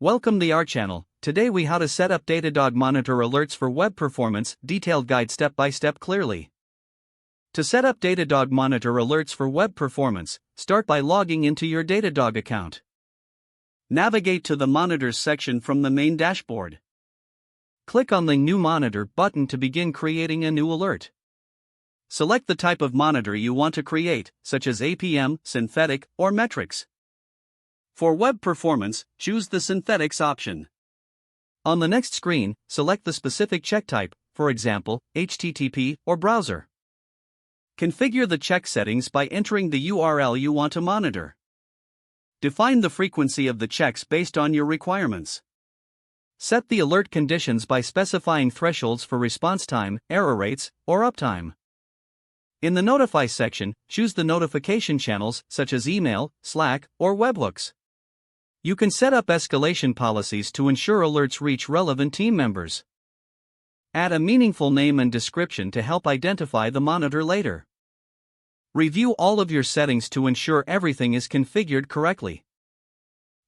Welcome to our channel. Today we how to set up Datadog monitor alerts for web performance, detailed guide step by step clearly. To set up Datadog monitor alerts for web performance, start by logging into your Datadog account. Navigate to the monitors section from the main dashboard. Click on the New Monitor button to begin creating a new alert. Select the type of monitor you want to create, such as APM, synthetic, or metrics. For web performance, choose the synthetics option. On the next screen, select the specific check type, for example, HTTP or browser. Configure the check settings by entering the URL you want to monitor. Define the frequency of the checks based on your requirements. Set the alert conditions by specifying thresholds for response time, error rates, or uptime. In the Notify section, choose the notification channels such as email, Slack, or webhooks. You can set up escalation policies to ensure alerts reach relevant team members. Add a meaningful name and description to help identify the monitor later. Review all of your settings to ensure everything is configured correctly.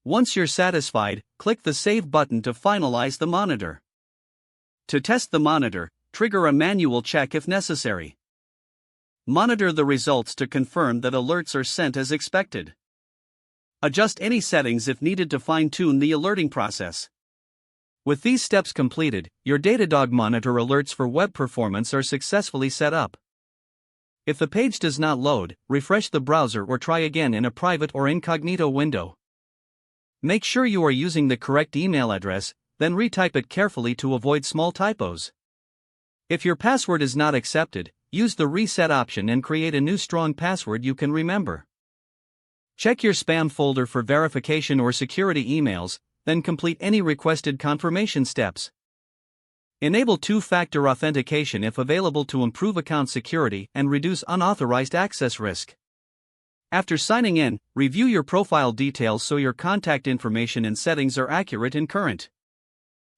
Once you're satisfied, click the Save button to finalize the monitor. To test the monitor, trigger a manual check if necessary. Monitor the results to confirm that alerts are sent as expected. Adjust any settings if needed to fine-tune the alerting process. With these steps completed, your Datadog monitor alerts for web performance are successfully set up. If the page does not load, refresh the browser or try again in a private or incognito window. Make sure you are using the correct email address, then retype it carefully to avoid small typos. If your password is not accepted, use the reset option and create a new strong password you can remember. Check your spam folder for verification or security emails, then complete any requested confirmation steps. Enable two-factor authentication if available to improve account security and reduce unauthorized access risk. After signing in, review your profile details so your contact information and settings are accurate and current.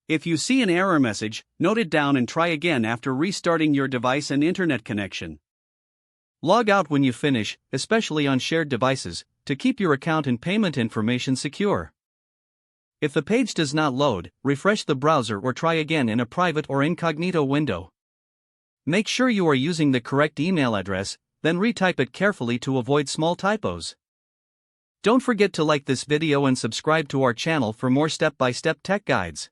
If you see an error message, note it down and try again after restarting your device and internet connection. Log out when you finish, especially on shared devices, to keep your account and payment information secure. If the page does not load, refresh the browser or try again in a private or incognito window. Make sure you are using the correct email address, then retype it carefully to avoid small typos. Don't forget to like this video and subscribe to our channel for more step-by-step tech guides.